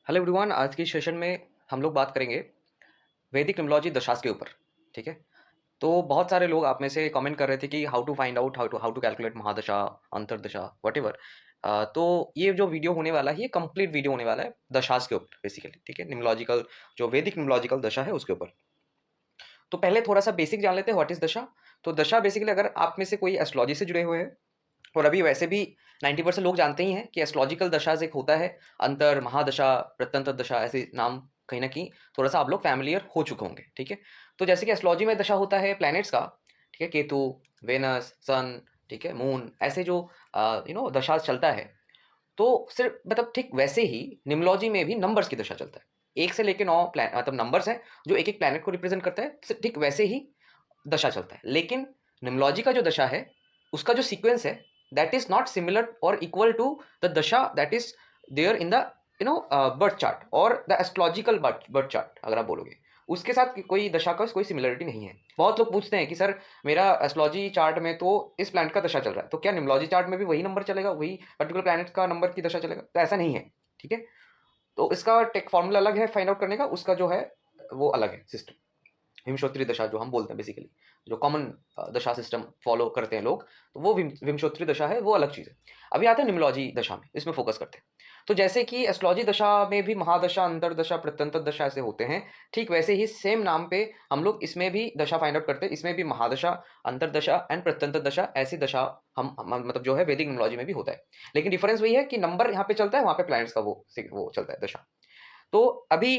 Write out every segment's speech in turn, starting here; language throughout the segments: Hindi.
हेलो एवरीवन, आज की सेशन में हम लोग बात करेंगे वैदिक न्यूमरोलॉजी दशास के ऊपर। ठीक है। तो बहुत सारे लोग आप में से कमेंट कर रहे थे कि how to find out how to calculate mahadasha, antardasha, whatever. तो ये जो वीडियो होने वाला है, ये कंप्लीट वीडियो होने वाला है दशास के ऊपर बेसिकली। ठीक है, न्यूमरोलॉजिकल जो वैदिक न्यूमरोलॉजिकल दशा है उसके ऊपर। तो पहले थोड़ा सा बेसिक जान लेते हैं, व्हाट इज दशा। तो दशा बेसिकली, अगर आप में से कोई एस्ट्रोलॉजी से जुड़े हुए हैं, और अभी वैसे भी 90% लोग जानते ही हैं कि एस्ट्रोलॉजिकल दशा एक होता है, अंतर, महादशा, प्रत्यंतर दशा, ऐसे नाम कहीं ना कहीं थोड़ा सा आप लोग फैमिलियर हो चुके होंगे। ठीक है। तो जैसे कि एस्ट्रोलॉजी में दशा होता है प्लैनेट्स का। ठीक है, केतु, वेनस, सन, ठीक है, मून, ऐसे जो दशा चलता है। तो सिर्फ मतलब ठीक वैसे ही निम्नोलॉजी में भी नंबर्स की दशा चलता है। 1 से लेकर 9 मतलब नंबर्स हैं जो एक एक प्लैनेट को रिप्रेजेंट करता है, ठीक वैसे ही दशा चलता है। लेकिन निम्नोलॉजी का जो दशा है, उसका जो सीक्वेंस है, दैट इज नॉट सिमिलर और equal to the dasha that is there in the birth chart और द एस्ट्रोलॉजिकल बर्थ चार्ट। अगर आप बोलोगे उसके साथ कोई दशा का कोई सिमिलरिटी नहीं है। बहुत लोग पूछते हैं कि सर, मेरा एस्ट्रोलॉजी चार्ट में तो इस प्लैनेट का दशा चल रहा है, तो क्या निम्नोलॉजी चार्ट में भी वही नंबर चलेगा, वही पर्टिकुलर प्लैनेट का नंबर की दशा चलेगा? तो ऐसा नहीं है। ठीक है। तो इसका टेक फॉर्मूला अलग है फाइंड आउट करने का, उसका जो है वो अलग है सिस्टम। विमशोत्तरी दशा जो हम बोलते हैं बेसिकली, जो कॉमन दशा सिस्टम फॉलो करते हैं लोग, तो वो विमशोत्तरी दशा है, वो अलग चीज़ है। अभी आते हैं निम्नोलॉजी दशा में, इसमें फोकस करते हैं। तो जैसे कि एस्ट्रोलॉजी दशा में भी महादशा, अंतरदशा, प्रत्यंतर दशा ऐसे होते हैं, ठीक वैसे ही सेम नाम पे हम लोग इसमें भी दशा फाइंड आउट करते हैं। इसमें भी महादशा, अंतरदशा एंड प्रत्यंतर दशा, ऐसी दशा हम मतलब जो है वैदिक निम्नोलॉजी में भी होता है। लेकिन डिफरेंस वही है कि नंबर यहाँ पे चलता है, वहाँ पे प्लैनेट्स का वो चलता है दशा। तो अभी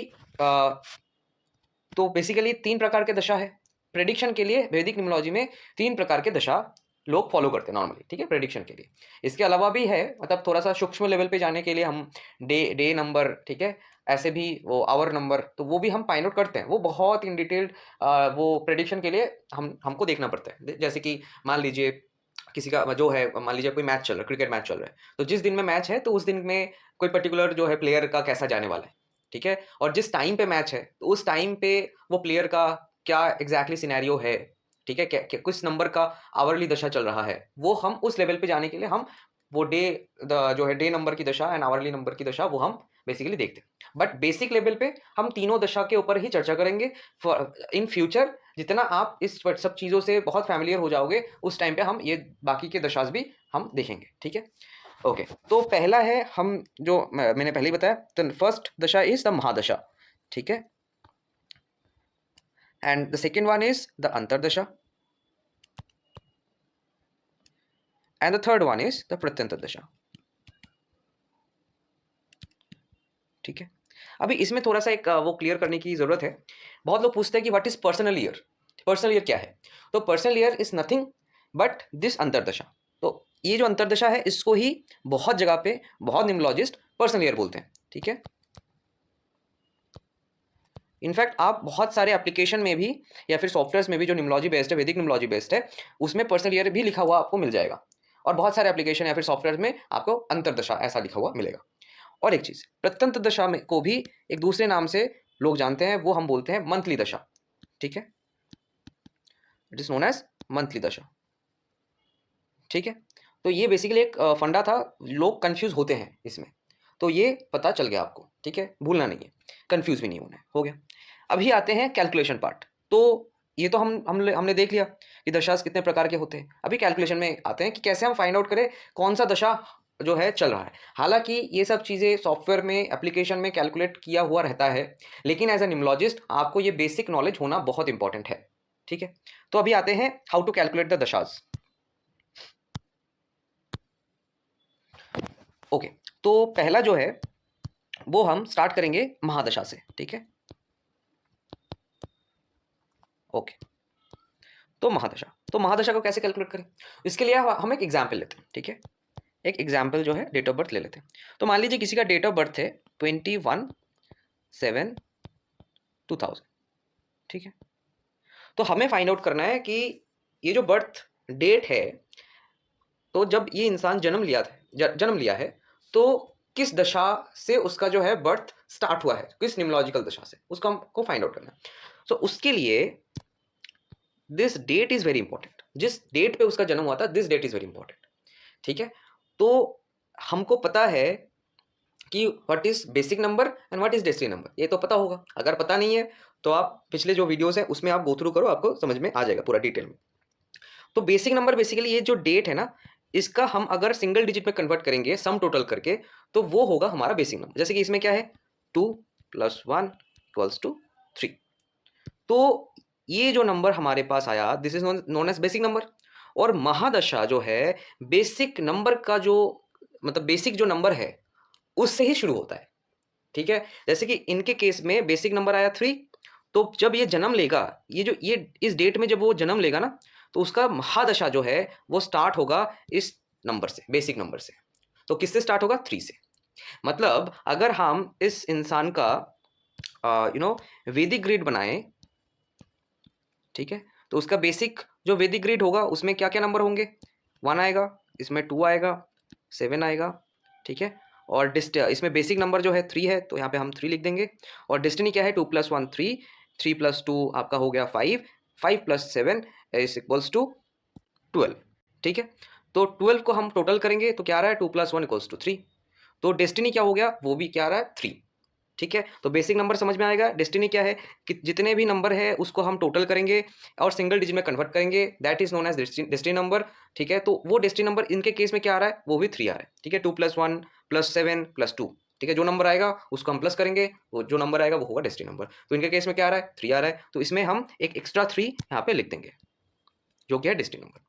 तो बेसिकली 3 प्रकार के दशा है प्रेडिक्शन के लिए। वैदिक न्यूमरोलॉजी में 3 प्रकार के दशा लोग फॉलो करते हैं नॉर्मली। ठीक है, प्रेडिक्शन के लिए। इसके अलावा भी है, मतलब थोड़ा सा सूक्ष्म लेवल पे जाने के लिए हम डे नंबर, ठीक है, ऐसे भी वो आवर नंबर, तो वो भी हम फाइंड आउट करते हैं। वो बहुत इन डिटेल्ड वो प्रेडिक्शन के लिए हमको देखना पड़ता है। जैसे कि मान लीजिए किसी का जो है, मान लीजिए कोई मैच चल रहा है, क्रिकेट मैच चल रहा है, तो जिस दिन में मैच है तो उस दिन में कोई पर्टिकुलर जो है प्लेयर का कैसा जाने वाला है। ठीक है। और जिस टाइम पे मैच है, तो उस टाइम पे वो प्लेयर का क्या एग्जैक्टली सिनेरियो है। ठीक है, किस नंबर का आवरली दशा चल रहा है, वो हम उस लेवल पे जाने के लिए हम वो जो है डे नंबर की दशा एंड आवरली नंबर की दशा, वो हम बेसिकली देखते हैं। बट बेसिक लेवल पे हम तीनों दशा के ऊपर ही चर्चा करेंगे। इन फ्यूचर जितना आप इस सब चीज़ों से बहुत फैमिलियर हो जाओगे, उस टाइम पे हम ये बाकी के दशास भी हम देखेंगे। ठीक है। ओके। तो पहला है, हम जो मैंने पहले ही बताया, तो फर्स्ट दशा इज द महादशा। ठीक है। And the second one is the antardasha, and the third one is the pratyantar dasha. ठीक है। अभी इसमें थोड़ा सा एक वो क्लियर करने की जरूरत है। बहुत लोग पूछते हैं कि what is personal year. Personal year क्या है? तो personal year is nothing but this antardasha. तो ये जो अंतरदशा है, इसको ही बहुत जगह पे बहुत निम्नोलॉजिस्ट पर्सनल ईयर बोलते हैं। ठीक है। इनफैक्ट आप बहुत सारे एप्लीकेशन में भी या फिर सॉफ्टवेयर में भी जो निम्नोलॉजी बेस्ड है, वैदिक निम्नोलॉजी बेस्ड है, उसमें पर्सनल ईयर भी लिखा हुआ आपको मिल जाएगा। और बहुत सारे एप्लीकेशन या फिर सॉफ्टवेयर में आपको अंतरदशा ऐसा लिखा हुआ मिलेगा। और एक चीज, प्रत्यंतर दशा में को भी एक दूसरे नाम से लोग जानते हैं, वो हम बोलते हैं मंथली दशा। ठीक है, it is known as monthly dasha. ठीक है। तो ये बेसिकली एक फंडा था, लोग कंफ्यूज होते हैं इसमें, तो ये पता चल गया आपको। ठीक है, भूलना नहीं है, कंफ्यूज भी नहीं होना है, हो गया। अभी आते हैं कैलकुलेशन पार्ट। तो ये तो हमने देख लिया कि दशा कितने प्रकार के होते हैं। अभी कैलकुलेशन में आते हैं कि कैसे हम फाइंड आउट करें कौन सा दशा जो है चल रहा है। हालांकि ये सब चीज़ें सॉफ्टवेयर में, एप्लीकेशन में कैलकुलेट किया हुआ रहता है, लेकिन एज ए निम्नोलॉजिस्ट आपको ये बेसिक नॉलेज होना बहुत इंपॉर्टेंट है। ठीक है। तो अभी आते हैं how to calculate the dashas. Okay. तो पहला जो है वो हम स्टार्ट करेंगे महादशा से। ठीक है। ओके। तो महादशा को कैसे कैलकुलेट करें, इसके लिए हम एक एग्जाम्पल लेते हैं। ठीक है, एक एग्जाम्पल जो है डेट ऑफ बर्थ ले लेते हैं। तो मान लीजिए किसी का डेट ऑफ बर्थ है 21/7/2000। ठीक है। तो हमें फाइंड आउट करना है कि ये जो बर्थ डेट है, तो जब ये इंसान जन्म लिया है, तो किस दशा से उसका जो है बर्थ स्टार्ट हुआ है, किस निम्नोलॉजिकल दशा से, उसको हमको फाइंड आउट करना है। तो उसके लिए this date is very important. जिस डेट पे उसका जन्म हुआ था, this date is very important. ठीक है। तो हमको पता है कि what is basic number and what is destiny number, ये तो पता होगा। अगर पता नहीं है तो आप पिछले जो वीडियोस है उसमें आप गो थ्रू करो, आपको समझ में आ जाएगा पूरा डिटेल में। तो बेसिक नंबर बेसिकली ये जो डेट है ना, इसका हम अगर सिंगल डिजिट में कन्वर्ट करेंगे सम टोटल करके, तो वो होगा हमारा बेसिक नंबर। जैसे कि इसमें क्या है, 2 + 1 = 3। तो ये जो नंबर हमारे पास आया, this is known as basic number. और महादशा जो है, बेसिक नंबर का जो मतलब बेसिक जो नंबर है उससे ही शुरू होता है। ठीक है, जैसे कि इनके केस में बेसिक नंबर आया 3, तो जब ये जन्म लेगा, ये इस डेट में जब वो जन्म लेगा ना, तो उसका महादशा जो है वो स्टार्ट होगा इस नंबर से, बेसिक नंबर से। तो किससे स्टार्ट होगा, 3 से। मतलब अगर हम इस इंसान का वैदिक ग्रेड बनाएं, ठीक है, तो उसका बेसिक जो वैदिक ग्रेड होगा उसमें क्या क्या नंबर होंगे, 1 आएगा, इसमें 2 आएगा, 7 आएगा, ठीक है। और इसमें बेसिक नंबर जो है 3 है, तो यहाँ पे हम 3 लिख देंगे। और डेस्टिनी क्या है, 2 + 1 3, 3 + 2 आपका हो गया 5, 5 + 7 = 12, ठीक है। तो 12 को हम टोटल करेंगे तो क्या आ रहा है, 2 + 1 = 3। तो डेस्टिनी क्या हो गया, वो भी क्या आ रहा है, 3। ठीक है, तो बेसिक नंबर समझ में आएगा। डेस्टिनी क्या है कि जितने भी नंबर है उसको हम टोटल करेंगे और सिंगल डिजिट में कन्वर्ट करेंगे, that is known as destiny number. ठीक है, तो वो डेस्टिनी नंबर इनके केस में क्या आ रहा है, वो भी 3 आ रहा है। ठीक है, 2 + 1 + 7 + 2, ठीक है, जो नंबर आएगा उसको हम प्लस करेंगे, वो जो नंबर आएगा वो होगा डेस्टिनी नंबर। तो इनके केस में क्या आ रहा है, 3 आ रहा है, तो इसमें हम एक एक्स्ट्रा 3 यहाँ पे लिख देंगे जो कि है डेस्टिनी नंबर।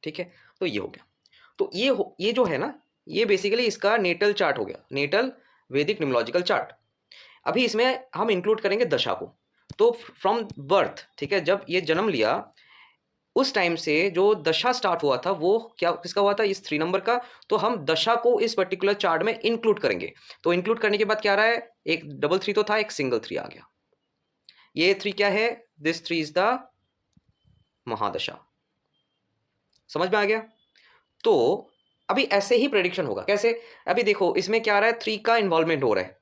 ठीक है, तो ये हो गया। तो ये जो है ना, ये बेसिकली इसका नेटल चार्ट हो गया, नेटल वैदिक न्यूमरोलॉजिकल चार्ट। अभी इसमें हम इंक्लूड करेंगे दशा को। तो फ्रॉम बर्थ, ठीक है, जब ये जन्म लिया उस टाइम से जो दशा स्टार्ट हुआ था वो क्या किसका हुआ था, इस 3 नंबर का। तो हम दशा को इस पर्टिकुलर चार्ट में इंक्लूड करेंगे। तो इंक्लूड करने के बाद क्या आ रहा है, एक डबल 3 तो था, एक सिंगल 3 आ गया। ये 3 क्या है, दिस 3 इज द महादशा। समझ में आ गया। तो अभी ऐसे ही प्रेडिक्शन होगा, कैसे, अभी देखो इसमें क्या आ रहा है, 3 का इन्वॉल्वमेंट हो रहा है,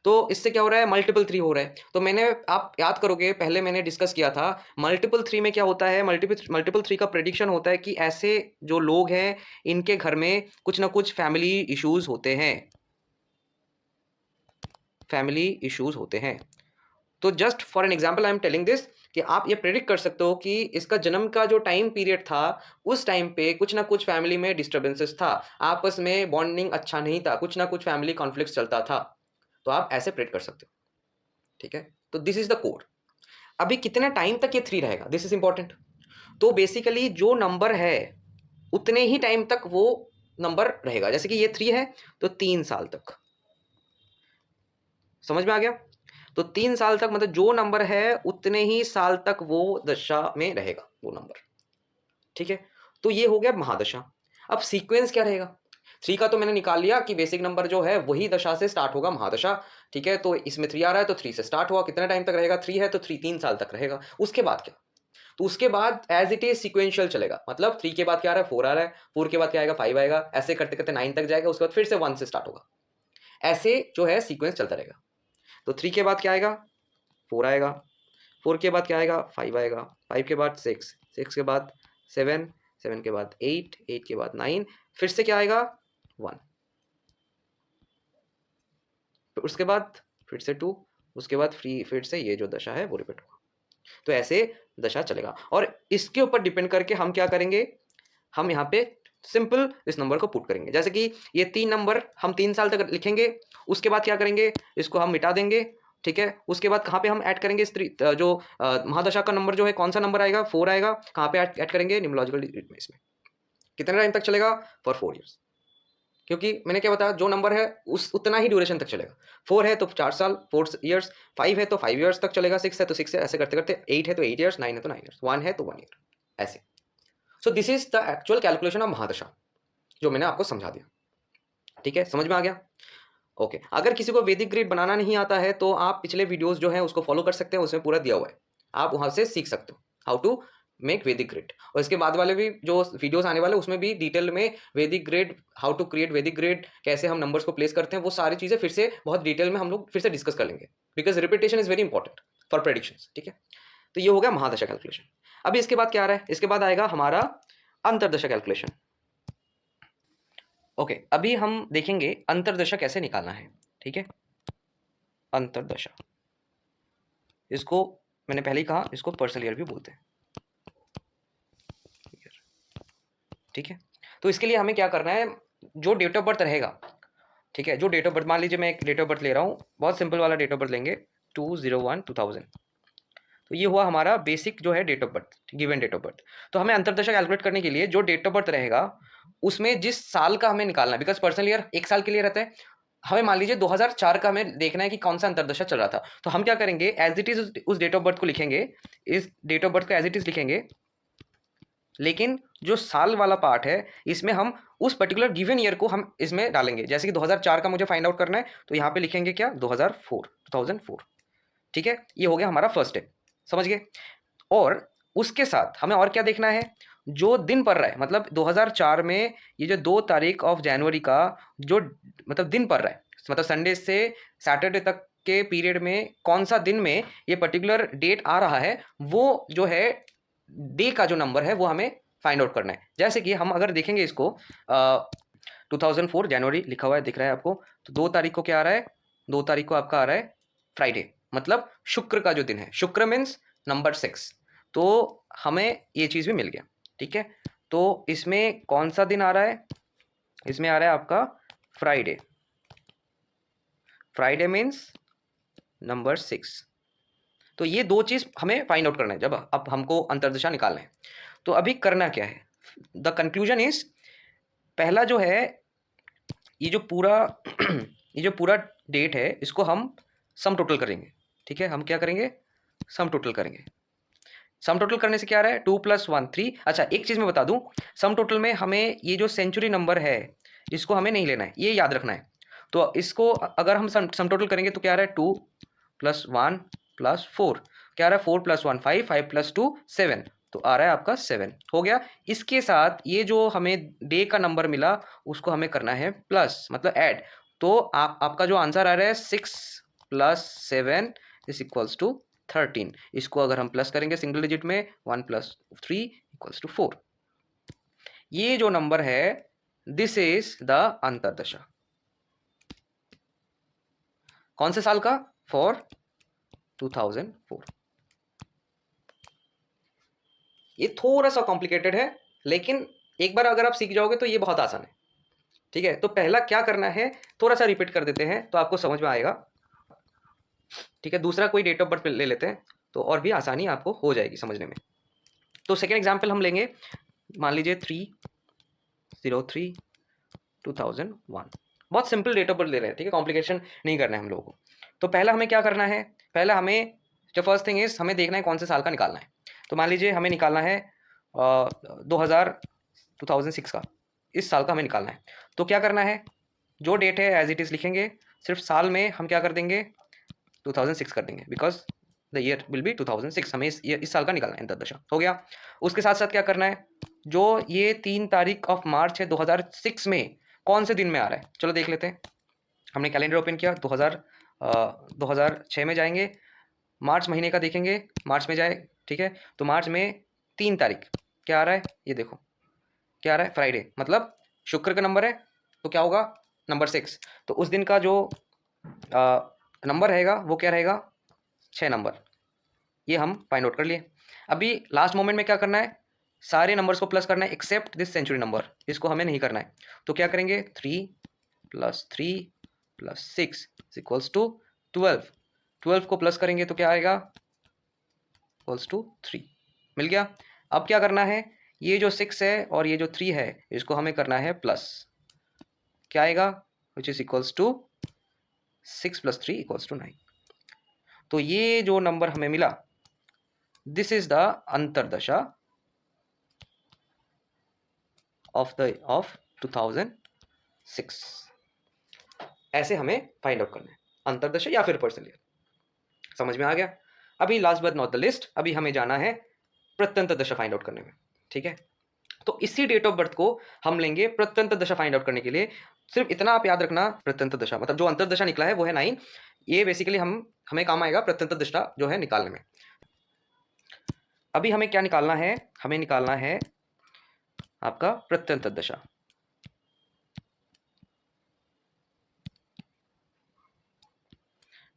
तो इससे क्या हो रहा है, मल्टीपल 3 हो रहा है। तो मैंने, आप याद करोगे पहले मैंने डिस्कस किया था, मल्टीपल 3 में क्या होता है, मल्टीपल 3 का प्रेडिक्शन होता है कि ऐसे जो लोग हैं इनके घर में कुछ ना कुछ फैमिली इश्यूज होते हैं, फैमिली इश्यूज होते हैं। तो just for an example I am telling this, कि आप ये प्रेडिक्ट कर सकते हो कि इसका जन्म का जो टाइम पीरियड था उस टाइम पे कुछ ना कुछ फैमिली में डिस्टर्बेंसेस था, आपस में बॉन्डिंग अच्छा नहीं था, कुछ ना कुछ फैमिली कॉन्फ्लिक्ट चलता था। तो आप ऐसे प्रेडिक्ट कर सकते हो। ठीक है, तो दिस इज द कोड। अभी कितने टाइम तक ये 3 रहेगा, दिस इज इंपॉर्टेंट। तो बेसिकली जो नंबर है उतने ही टाइम तक वो नंबर रहेगा। जैसे कि ये 3 है तो 3 साल तक, समझ में आ गया। तो 3 साल तक मतलब जो नंबर है उतने ही साल तक वो दशा में रहेगा वो नंबर। ठीक है, तो ये हो गया महादशा। अब सीक्वेंस क्या रहेगा, 3 का तो मैंने निकाल लिया कि बेसिक नंबर जो है वही दशा से स्टार्ट होगा, महादशा। ठीक है, तो इसमें 3 आ रहा है तो 3 से स्टार्ट हुआ, कितना टाइम तक रहेगा, 3 है तो 3 साल तक रहेगा। उसके बाद क्या, तो उसके बाद एज इट इज सिक्वेंशियल चलेगा, मतलब 3 के बाद क्या आ रहा है, 4 आ रहा है, 4 के बाद क्या आएगा, 5 आएगा, ऐसे करते करते 9 तक जाएगा, उसके बाद फिर से 1 से स्टार्ट होगा। ऐसे जो है सीक्वेंस चलता रहेगा। तो 3 के बाद क्या आएगा, 4 आएगा, 4 के बाद क्या आएगा, 5 आएगा, 5 के बाद 6, 6 के बाद 7, 7 के बाद 8, 8 के बाद 9, फिर से क्या आएगा, 1, उसके बाद फिर से 2, उसके बाद फिर से ये जो दशा है वो रिपीट होगा। तो ऐसे दशा चलेगा। और इसके ऊपर डिपेंड करके हम क्या करेंगे, हम यहाँ पे सिंपल इस नंबर को पुट करेंगे। जैसे कि ये 3 नंबर हम 3 साल तक लिखेंगे, उसके बाद क्या करेंगे, इसको हम मिटा देंगे। ठीक है, उसके बाद कहाँ पे हम ऐड करेंगे, जो महादशा का नंबर जो है कौन सा नंबर आएगा, 4 आएगा, कहाँ पे ऐड करेंगे, न्यूमरोलॉजिकल डिजिट में। इसमें कितने टाइम तक चलेगा, फॉर 4 ईयर्स। क्योंकि मैंने क्या बताया, जो नंबर है उस उतना ही ड्यूरेशन तक चलेगा। 4 है तो 4 साल, 4 ईयर्स, 5 है तो 5 ईयर्स तक चलेगा, 6 है तो 6 है, ऐसे करते करते 8 है तो 8 ईयर्स, 9 है तो 9 ईयर्स, 1 है तो 1 ईयर, ऐसे। So this is the actual calculation of mahadasha, जो मैंने आपको समझा दिया। ठीक है, समझ में आ गया। ओके, अगर किसी को वैदिक ग्रिड बनाना नहीं आता है तो आप पिछले वीडियोस जो हैं उसको फॉलो कर सकते हैं, उसमें पूरा दिया हुआ है, आप वहां से सीख सकते हो हाउ टू मेक वैदिक ग्रिड। और इसके बाद वाले भी जो वीडियोस आने वाले उसमें भी डिटेल में वैदिक ग्रिड, हाउ टू क्रिएट वैदिक ग्रिड, कैसे हम नंबर्स को प्लेस करते हैं, वो सारी चीजें फिर से बहुत डिटेल में हम लोग फिर से डिस्कस कर लेंगे, because repetition is very important for predictions. ठीक है, तो ये हो गया महादशा कैलकुलेशन। अभी इसके बाद क्या आ रहा है, इसके बाद आएगा हमारा अंतरदशा कैलकुलेशन। ओके, अभी हम देखेंगे अंतर्दशा कैसे निकालना है। ठीक है, अंतर्दशा, इसको मैंने पहले ही कहा, इसको पर्सनल ईयर भी बोलते हैं। ठीक है, तो इसके लिए हमें क्या करना है, जो डेट ऑफ बर्थ रहेगा, ठीक है, जो डेट ऑफ बर्थ, मान लीजिए मैं एक डेट ऑफ बर्थ ले रहा हूँ, बहुत सिंपल वाला डेट ऑफ बर्थ लेंगे, 2/01/2000। तो ये हुआ हमारा बेसिक जो है date of birth, given date of birth. तो हमें अंतर्दशा कैलकुलेट करने के लिए जो डेट ऑफ बर्थ रहेगा उसमें जिस साल का हमें निकालना है, बिकॉज पर्सनल ईयर एक साल के लिए रहता है, हमें मान लीजिए 2004 का हमें देखना है कि कौन सा अंतर्दशा चल रहा था। तो हम क्या करेंगे, एज इट इज उस डेट ऑफ बर्थ को लिखेंगे, इस डेट ऑफ बर्थ को एज इट इज लिखेंगे, लेकिन जो साल वाला पार्ट है इसमें हम उस पर्टिकुलर गिवन ईयर को हम इसमें डालेंगे। जैसे कि 2004 का मुझे फाइंड आउट करना है, तो यहाँ पे लिखेंगे क्या, 2004। ठीक है, ये हो गया हमारा फर्स्ट स्टेप, समझ गए। और उसके साथ हमें और क्या देखना है, जो दिन पड़ रहा है, मतलब 2004 में ये जो 2 तारीख ऑफ जनवरी का जो मतलब दिन पड़ रहा है, मतलब संडे से सैटरडे तक के पीरियड में कौन सा दिन में ये पर्टिकुलर डेट आ रहा है, वो जो है डे का जो नंबर है वो हमें फाइंड आउट करना है। जैसे कि हम अगर देखेंगे इसको 2004 जनवरी लिखा हुआ है, दिख रहा है आपको, तो 2 तारीख को क्या आ रहा है, 2 तारीख को आपका आ रहा है फ्राइडे, मतलब शुक्र का जो दिन है, शुक्र मीन्स नंबर 6। तो हमें ये चीज़ भी मिल गया। ठीक है, तो इसमें कौन सा दिन आ रहा है, इसमें आ रहा है आपका फ्राइडे, फ्राइडे मीन्स नंबर 6। तो ये 2 चीज़ हमें फाइंड आउट करना है जब अब हमको अंतर्दशा निकालना है। तो अभी करना क्या है, द कंक्लूजन इज, पहला जो है, ये जो पूरा ये जो पूरा डेट है इसको हम सम टोटल करेंगे। ठीक है, हम क्या करेंगे, सम टोटल करेंगे। सम टोटल करने से क्या आ रहा है, 2 + 1 3। अच्छा, एक चीज़ मैं बता दूं, सम टोटल में हमें ये जो सेंचुरी नंबर है इसको हमें नहीं लेना है, ये याद रखना है। तो इसको अगर हम सम टोटल करेंगे तो क्या आ रहा है, 2 + 1 + 4, क्या आ रहा है, 4 + 1 5, 5 + 2 7, तो आ रहा है आपका 7 हो गया। इसके साथ ये जो हमें डे का नंबर मिला उसको हमें करना है प्लस, मतलब ऐड। तो आपका जो आंसर आ रहा है 6 + 7 = 13। इसको अगर हम प्लस करेंगे सिंगल डिजिट में, 1 + 3 = 4। ये जो नंबर है दिस इज द अंतर्दशा। कौन से साल का, फॉर 2004। ये थोड़ा सा कॉम्प्लिकेटेड है, लेकिन एक बार अगर आप सीख जाओगे तो ये बहुत आसान है। ठीक है, तो पहला क्या करना है, थोड़ा सा रिपीट कर देते हैं तो आपको समझ में आएगा। ठीक है, दूसरा कोई डेट ऑफ बर्थ ले लेते हैं तो और भी आसानी आपको हो जाएगी समझने में। तो सेकेंड एग्जाम्पल हम लेंगे, मान लीजिए 3/03/2001। बहुत सिंपल डेट ऑफ बर्थ ले रहे हैं, ठीक है, कॉम्प्लिकेशन नहीं करना है हम लोगों को। तो पहला हमें क्या करना है, पहला हमें जो फर्स्ट थिंग इज, हमें देखना है कौन से साल का निकालना है। तो मान लीजिए हमें निकालना है 2006 का, इस साल का हमें निकालना है। तो क्या करना है, जो डेट है एज इट इज़ लिखेंगे, सिर्फ साल में हम क्या कर देंगे, 2006 कर देंगे, because the year will be 2006। हमें इस साल का निकालना है अंतर्दशा, हो गया। उसके साथ साथ क्या करना है, जो ये 3 तारीख ऑफ मार्च है 2006 में कौन से दिन में आ रहा है, चलो देख लेते हैं। हमने कैलेंडर ओपन किया, 2006 में जाएंगे, मार्च महीने का देखेंगे, मार्च में जाए, ठीक है, तो मार्च में 3 तारीख क्या आ रहा है, ये देखो क्या आ रहा है, फ्राइडे, मतलब शुक्र का नंबर है, तो क्या होगा, नंबर 6। तो उस दिन का जो नंबर रहेगा वो क्या रहेगा, 6 नंबर। ये हम फाइंड आउट कर लिए। अभी लास्ट मोमेंट में क्या करना है, सारे नंबर्स को प्लस करना है एक्सेप्ट दिस सेंचुरी नंबर, इसको हमें नहीं करना है। तो क्या करेंगे, 3 + 3 + 6 = 12। 12 को प्लस करेंगे तो क्या आएगा, = 3, मिल गया। अब क्या करना है, ये जो 6 है और ये जो 3 है इसको हमें करना है प्लस, क्या आएगा, विच इज इक्वल्स टू 6 + 3 = 9। तो ये जो नंबर हमें मिला, दिस इज द अंतर्दशा ऑफ 2006। ऐसे हमें फाइंड आउट करना है, अंतर्दशा या फिर पर्सनल ईयर। समझ में आ गया। अभी last but not the list, अभी हमें जाना है प्रत्यंत दशा फाइंड आउट करने में। ठीक है, तो इसी डेट ऑफ बर्थ को हम लेंगे प्रत्यंत दशा फाइंड आउट करने के लिए। सिर्फ इतना आप याद रखना, प्रत्यंत दशा मतलब जो अंतर्दशा निकला है वो है 9। ये बेसिकली हमें काम आएगा प्रत्यंत दशा जो है निकालने में। अभी हमें क्या निकालना है, हमें निकालना है आपका प्रत्यंत दशा।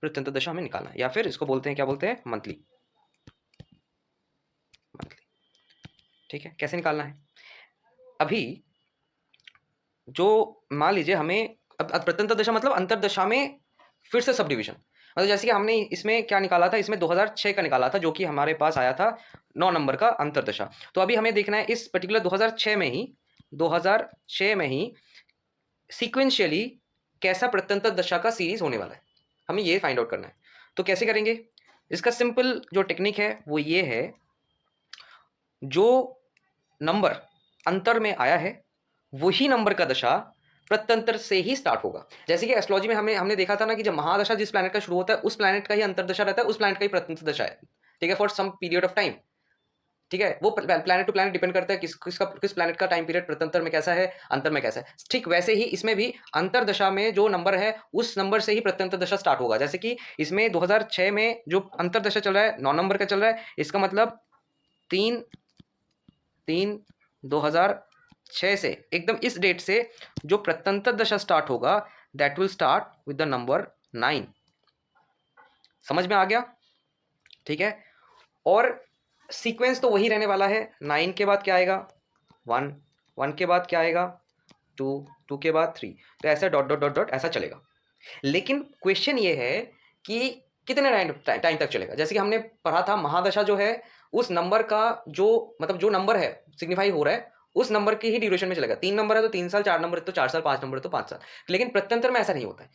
प्रत्यंतर दशा हमें निकालना है, या फिर इसको बोलते हैं, क्या बोलते हैं, मंथली। ठीक है, कैसे निकालना है? अभी जो मान लीजिए हमें अब प्रत्यंतर दशा मतलब अंतरदशा में फिर से सब डिवीजन, मतलब जैसे कि हमने इसमें क्या निकाला था, इसमें 2006 का निकाला था, जो कि हमारे पास आया था 9 नंबर का अंतरदशा। तो अभी हमें देखना है इस पर्टिकुलर 2006 में ही सीक्वेंशियली कैसा प्रत्यंतर दशा का सीरीज होने वाला है, हमें ये फाइंड आउट करना है। तो कैसे करेंगे? इसका सिंपल जो टेक्निक है वो ये है, जो नंबर अंतर में आया है वही नंबर का दशा प्रत्यंतर से ही स्टार्ट होगा। जैसे कि एस्ट्रोलॉजी में हमने देखा था ना कि जब महादशा जिस प्लैनेट का शुरू होता है उस प्लैनेट का ही अंतरदशा रहता है, उस प्लैनेट का ही प्रत्यंतर दशा है, ठीक है, for some period of time. ठीक है, वो प्लैनेट टू प्लैनेट डिपेंड करता है किस प्लैनेट का टाइम पीरियड प्रत्यंतर में कैसा है, अंतर में कैसा है। ठीक वैसे ही इसमें भी अंतरदशा में जो नंबर है उस नंबर से ही प्रत्यंतर दशा स्टार्ट होगा। जैसे कि इसमें 2006 में जो अंतरदशा चल रहा है 9 नंबर का चल रहा है, इसका मतलब 3/3/2006 से एकदम इस डेट से जो प्रत्यंतर दशा स्टार्ट होगा that will start with the number 9। समझ में आ गया? ठीक है, और सीक्वेंस तो वही रहने वाला है। 9 के बाद क्या आएगा? 1, 1 के बाद क्या आएगा? 2, 2 के बाद 3, तो ऐसा डॉट डॉट डॉट डॉट ऐसा चलेगा। लेकिन क्वेश्चन ये है कि कितने टाइम तक चलेगा। जैसे कि हमने पढ़ा था महादशा जो है उस नंबर का जो मतलब जो नंबर है सिग्निफाई हो रहा है उस नंबर की ही ड्यूरेशन में चलेगा। 3 नंबर है तो 3 साल, 4 नंबर है तो 4 साल, 5 नंबर है तो 5 साल। लेकिन प्रत्यंतर में ऐसा नहीं होता है।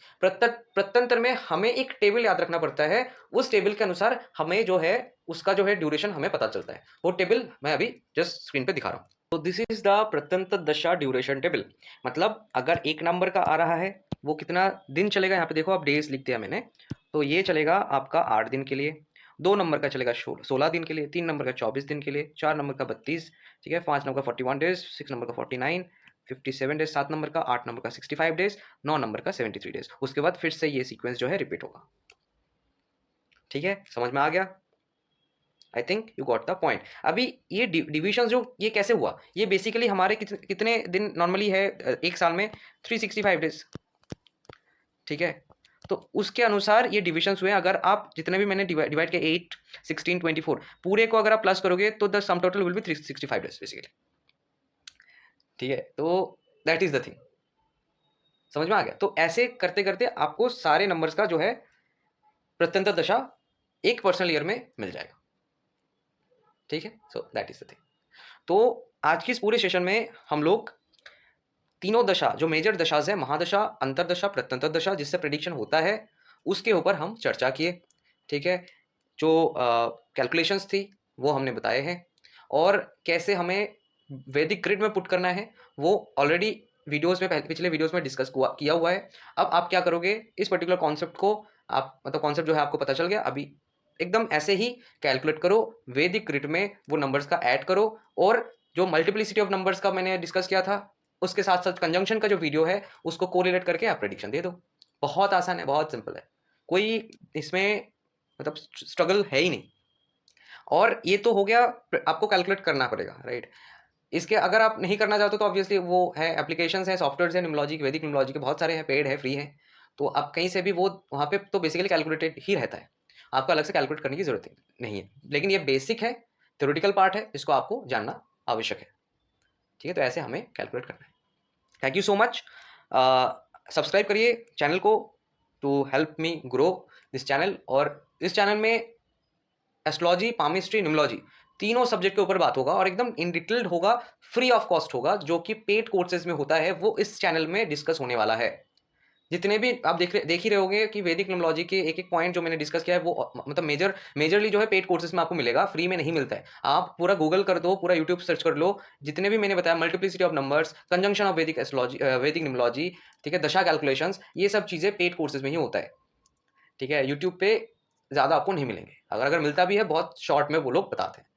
प्रत्यंतर में हमें एक टेबल याद रखना पड़ता है, उस टेबल के अनुसार हमें जो है उसका जो है ड्यूरेशन हमें पता चलता है। वो टेबल मैं अभी जस्ट स्क्रीन पे दिखा रहा हूँ। तो दिस इज द प्रत्यंतर दशा ड्यूरेशन टेबल। मतलब अगर एक नंबर का आ रहा है वो कितना दिन चलेगा, यहाँ पे देखो आप डेज लिख दिया मैंने, तो ये चलेगा आपका 8 दिन के लिए। 2 नंबर का चलेगा 16 दिन के लिए, 3 नंबर का 24 दिन के लिए, 4 नंबर का 32, ठीक है, 5 नंबर का 41 डेज, 6 नंबर का 49, 57 डेज 7 नंबर का, 8 नंबर का 65 डेज, 9 नंबर का 73 डेज। उसके बाद फिर से ये सीक्वेंस जो है रिपीट होगा। ठीक है, समझ में आ गया? I think you got the point. अभी ये डिविजन जो ये कैसे हुआ, ये बेसिकली हमारे कितने दिन नॉर्मली है एक साल में? 365 डेज। ठीक है, तो उसके अनुसार ये डिविजन्स हुए। अगर आप जितने भी मैंने डिवाइड किया 8, 16, 24 पूरे को अगर आप प्लस करोगे तो the sum total will be 365 days basically. ठीक है, तो दैट इज द थिंग। समझ में आ गया? तो ऐसे करते करते आपको सारे नंबर्स का जो है प्रत्यंतर दशा एक पर्सनल ईयर में मिल जाएगा। ठीक है, so that is the thing. तो आज की इस पूरे सेशन में हम लोग तीनों दशा जो मेजर दशाज है, महादशा, अंतरदशा, प्रत्यंतर दशा, जिससे प्रेडिक्शन होता है उसके ऊपर हम चर्चा किए। ठीक है, जो कैलकुलेशंस थी वो हमने बताए हैं, और कैसे हमें वैदिक ग्रिड में पुट करना है वो ऑलरेडी वीडियोस में पिछले वीडियोस में डिस्कस किया हुआ है। अब आप क्या करोगे, इस पर्टिकुलर कॉन्सेप्ट को आप मतलब कॉन्सेप्ट जो है आपको पता चल गया, अभी एकदम ऐसे ही कैलकुलेट करो, वैदिक ग्रिड में वो नंबर्स का ऐड करो, और जो मल्टीप्लिसिटी ऑफ नंबर्स का मैंने डिस्कस किया था उसके साथ साथ कंजंक्शन का जो वीडियो है उसको कोरिलेट करके आप प्रेडिक्शन दे दो। बहुत आसान है, बहुत सिंपल है, कोई इसमें मतलब स्ट्रगल है ही नहीं। और ये तो हो गया, आपको कैलकुलेट करना पड़ेगा, राइट। इसके अगर आप नहीं करना चाहते तो ऑब्वियसली वो है एप्लीकेशंस है, सॉफ्टवेयर है, न्यूमरोलॉजी के, वैदिक न्यूमरोलॉजी के बहुत सारे हैं, पेड है, फ्री है, तो आप कहीं से भी वो वहाँ पे तो बेसिकली कैलकुलेटेड ही रहता है, आपको अलग से कैलकुलेट करने की जरूरत नहीं है। लेकिन ये बेसिक है, थ्योरेटिकल पार्ट है, इसको आपको जानना आवश्यक है। ठीक है, तो ऐसे हमें कैलकुलेट करना है। Thank you so much. Subscribe करिए चैनल को to help me grow this channel, और इस चैनल में एस्ट्रोलॉजी, पामिस्ट्री, न्यूमरोलॉजी तीनों सब्जेक्ट के ऊपर बात होगा, और एकदम इन डिटेल्ड होगा, फ्री ऑफ कॉस्ट होगा, जो कि पेड कोर्सेज में होता है वो इस चैनल में डिस्कस होने वाला है। जितने भी आप देख ही रहे होंगे कि वैदिक न्यूमरोलॉजी के एक एक पॉइंट जो मैंने डिस्कस किया है वो मतलब मेजरली जो है पेड कोर्सेज में आपको मिलेगा, फ्री में नहीं मिलता है। आप पूरा गूगल कर दो, पूरा यूट्यूब सर्च कर लो, जितने भी मैंने बताया, multiplicity of numbers, conjunction of वैदिक एस्ट्रोलॉजी, वैदिक न्यूमरोलॉजी, ठीक है, दशा कैलकुलेशंस, ये सब चीज़ें पेड कोर्सेज में ही होता है। ठीक है, यूट्यूब पे ज़्यादा आपको नहीं मिलेंगे, अगर मिलता भी है बहुत शॉर्ट में वो लोग बताते हैं,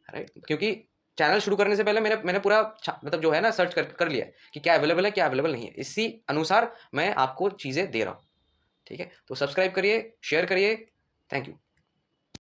राइट। क्योंकि चैनल शुरू करने से पहले मैंने पूरा मतलब जो है ना सर्च कर लिया है कि क्या अवेलेबल है, क्या अवेलेबल नहीं है, इसी अनुसार मैं आपको चीज़ें दे रहा हूँ। ठीक है, तो सब्सक्राइब करिए, शेयर करिए। Thank you.